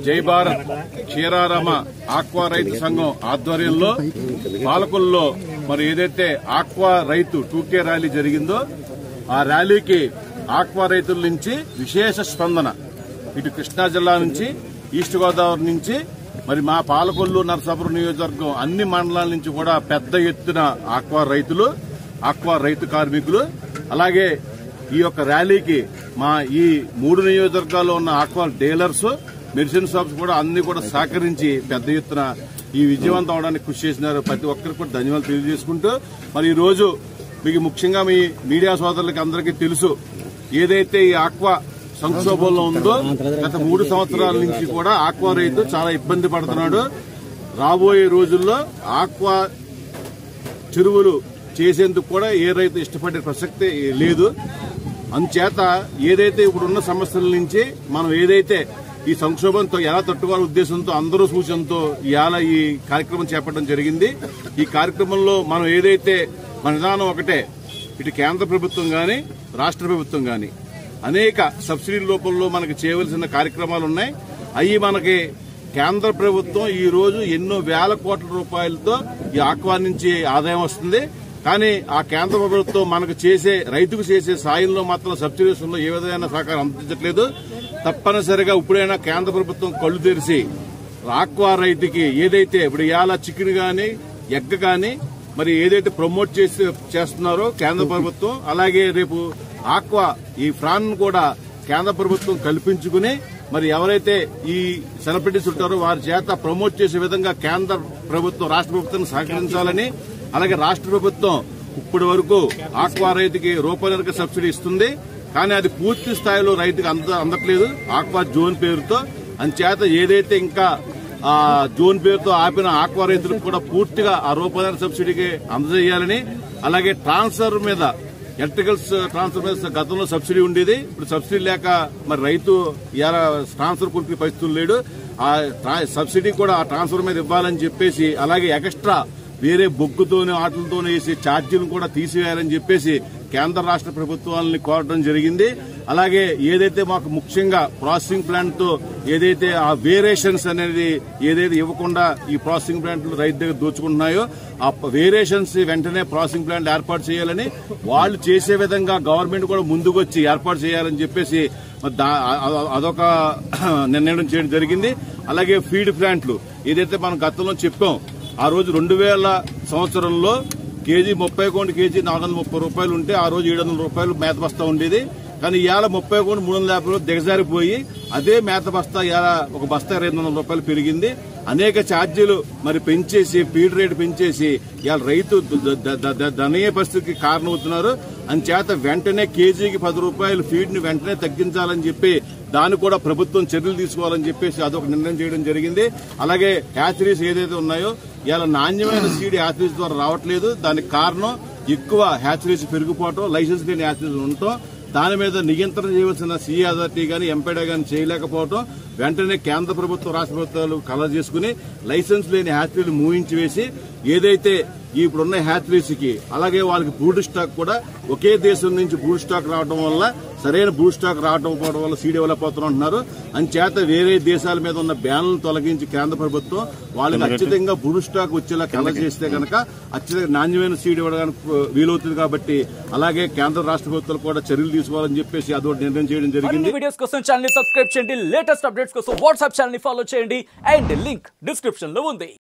జై భారత్ క్షీరారామ ఆక్వా రైతు సంఘం ఆధ్వర్యంలో పాలకుల్లో మరి ఏదైతే ఆక్వా రైతు 2K ర్యాలీ జరిగిందో ఆ ర్యాలీకి ఆక్వా రైతుల నుంచి విశేష స్పందన. ఇటు కృష్ణా జిల్లా నుంచి, ఈస్ట్ గోదావరి నుంచి, మరి మా పాలకొల్లు నరసాపురం నియోజకవర్గం అన్ని మండలాల నుంచి కూడా పెద్ద ఎత్తున ఆక్వా రైతులు, ఆక్వా రైతు కార్మికులు, అలాగే ఈ యొక్క ర్యాలీకి మా ఈ 3 నియోజకవర్గాల్లో ఉన్న ఆక్వా డీలర్స్, మెడిసిన్ షాప్స్ కూడా అన్ని కూడా సహకరించి పెద్ద ఎత్తున ఈ విజయవంతం అవడానికి కృషి చేసినారు. ప్రతి ఒక్కరికి కూడా ధన్యవాదాలు తెలియజేసుకుంటూ, మరి ఈ రోజు మీకు ముఖ్యంగా మీ మీడియా సోదరులకి అందరికీ తెలుసు, ఏదైతే ఈ ఆక్వా సంక్షోభంలో ఉందో గత 3 సంవత్సరాల నుంచి కూడా ఆక్వా రైతు చాలా ఇబ్బంది పడుతున్నాడు. రాబోయే రోజుల్లో ఆక్వా చెరువులు చేసేందుకు కూడా ఏ రైతు ఇష్టపడే ప్రసక్తి లేదు. అందుచేత ఏదైతే ఇప్పుడున్న సమస్యల నుంచి మనం ఏదైతే ఈ సంక్షోభంతో ఎలా తట్టుకోవాల ఉద్దేశంతో అందరూ సూచనతో ఇవాళ ఈ కార్యక్రమం చేపట్టడం జరిగింది. ఈ కార్యక్రమంలో మనం ఏదైతే మన విధానం ఒకటే, ఇటు కేంద్ర ప్రభుత్వం గాని రాష్ట్ర ప్రభుత్వం గాని అనేక సబ్సిడీ రూపంలో మనకి చేయవలసిన కార్యక్రమాలు ఉన్నాయి. అవి మనకి కేంద్ర ప్రభుత్వం ఈ రోజు ఎన్నో వేల కోట్ల రూపాయలతో ఈ ఆక్వా నుంచి ఆదాయం వస్తుంది. కానీ ఆ కేంద్ర ప్రభుత్వం మనకు చేసే రైతుకు చేసే సాయంలో మాత్రం సబ్సిడీస్లో ఏ విధమైన సహకారం అందించట్లేదు. తప్పనిసరిగా ఇప్పుడైనా కేంద్ర ప్రభుత్వం కళ్లు తెరిచి ఆక్వా రైతుకి ఏదైతే ఇప్పుడు ఇవాళ చికెన్ గాని ఎగ్ గాని మరి ఏదైతే ప్రమోట్ చేస్తున్నారో కేంద్ర ప్రభుత్వం, అలాగే రేపు ఆక్వా ఈ ఫ్రాన్ కూడా కేంద్ర ప్రభుత్వం కల్పించుకుని మరి ఎవరైతే ఈ సెలబ్రిటీస్ ఉంటారో వారి చేత ప్రమోట్ చేసే విధంగా కేంద్ర ప్రభుత్వం రాష్ట్ర ప్రభుత్వం సహకరించాలని, అలాగే రాష్ట్ర ప్రభుత్వం ఇప్పటి వరకు ఆక్వా రైతుకి రూపాయల సబ్సిడీ ఇస్తుంది. కానీ అది పూర్తి స్థాయిలో రైతుకి అందట్లేదు ఆక్వా జోన్ పేరుతో. అందుచేత ఏదైతే ఇంకా జోన్ పేరుతో ఆపిన ఆక్వా రైతులకు కూడా పూర్తిగా ఆ రూపాయల సబ్సిడీకి అందజేయాలని, అలాగే ట్రాన్స్ఫర్ మీద ఎలక్ట్రికల్స్ ట్రాన్స్ఫర్ మీద గతంలో సబ్సిడీ ఉండేది, ఇప్పుడు సబ్సిడీ లేక మరి రైతు ట్రాన్స్ఫర్ కొనుక్కునే పరిస్థితులు లేడు. ఆ సబ్సిడీ కూడా ఆ ట్రాన్స్ఫర్ మీద ఇవ్వాలని చెప్పేసి, అలాగే ఎక్స్ట్రా వేరే బొగ్గుతోనే ఆటలతోనే వేసి ఛార్జీలను కూడా తీసివేయాలని చెప్పేసి కేంద్ర రాష్ట్ర ప్రభుత్వాలని కోరడం జరిగింది. అలాగే ఏదైతే మాకు ముఖ్యంగా ప్రాసెసింగ్ ప్లాంట్ తో ఏదైతే ఆ వేరియేషన్స్ అనేది ఏదైతే ఇవ్వకుండా ఈ ప్రాసెసింగ్ ప్లాంట్లు రైతు దగ్గర దోచుకుంటున్నాయో ఆ వేరియేషన్స్ వెంటనే ప్రాసెసింగ్ ప్లాంట్ ఏర్పాటు చేయాలని, వాళ్ళు చేసే విధంగా గవర్నమెంట్ కూడా ముందుకొచ్చి ఏర్పాటు చేయాలని చెప్పేసి అదొక నిర్ణయం చేయడం జరిగింది. అలాగే ఫీడ్ ప్లాంట్లు ఏదైతే మనం గతంలో చెప్పాం, ఆ రోజు 2000 సంవత్సరంలో కేజీ 30 కేజీ 430 రూపాయలు ఉంటే ఆ రోజు 700 రూపాయలు మేత బస్తా ఉండేది. కానీ ఇవాళ 30 350 దిగజారిపోయి అదే మేత బస్తా ఇవాళ ఒక బస్తా 200 రూపాయలు పెరిగింది. అనేక ఛార్జీలు మరి పెంచేసి ఫీడ్ రేటు పెంచేసి ఇవాళ రైతు దనీయ పరిస్థితికి కారణమవుతున్నారు. అందుచేత వెంటనే కేజీకి 10 రూపాయలు ఫీడ్ ని వెంటనే తగ్గించాలని చెప్పి దాన్ని కూడా ప్రభుత్వం చర్యలు తీసుకోవాలని చెప్పేసి అదొక నిర్ణయం చేయడం జరిగింది. అలాగే హ్యాచరీస్ ఏదైతే ఉన్నాయో ఇవాళ నాణ్యమైన సీడ్ హ్యాచరీస్ ద్వారా రావట్లేదు. దానికి కారణం ఎక్కువ హ్యాచరీస్ పెరిగిపోవటం, లైసెన్స్ లేని హ్యాచరీస్ ఉండటం, దాని మీద నియంత్రణ చేయవలసిన సిఏ అథారిటీ గాని ఎంపీడీ గాని చేయలేకపోవడం, వెంటనే కేంద్ర ప్రభుత్వం రాష్ట్ర ప్రభుత్వాలు కలర్ చేసుకుని లైసెన్స్ లేని హ్యాచరీలు మూయించి వేసి ఏదైతే ఇప్పుడున్న హ్యాచరీస్ కి అలాగే వాళ్ళకి బ్రూడ్ స్టాక్ కూడా ఒకే దేశం నుంచి బ్రూడ్ స్టాక్ రావడం వల్ల సరైన బ్రూడ్ స్టాక్ రావడం వల్ల సీడ్ ఇవ్వలేకపోతున్నారు. అందుచేత వేరే దేశాల మీద ఉన్న బ్యాన్లను తొలగించి కేంద్ర ప్రభుత్వం వాళ్ళకి అత్యధికంగా బ్రూడ్ స్టాక్ వచ్చేలా కలర్ చేస్తే కనుక అత్యధిక నాణ్యమైన సీడ్ ఇవ్వడానికి వీలవుతుంది. కాబట్టి అలాగే కేంద్ర రాష్ట్ర ప్రభుత్వాలు కూడా చర్యలు తీసుకోవాలని చెప్పేసి అదొక నిర్ణయం చేయడం జరిగింది. వీడియోస్ కోసం ఛానల్ ని సబ్స్క్రైబ్ చేయండి, లేటెస్ట్ అప్డేట్స్ కోసం వాట్సాప్ ఛానల్ ని ఫాలో చేయండి అండ్ లింక్ డిస్క్రిప్షన్ లో ఉంది.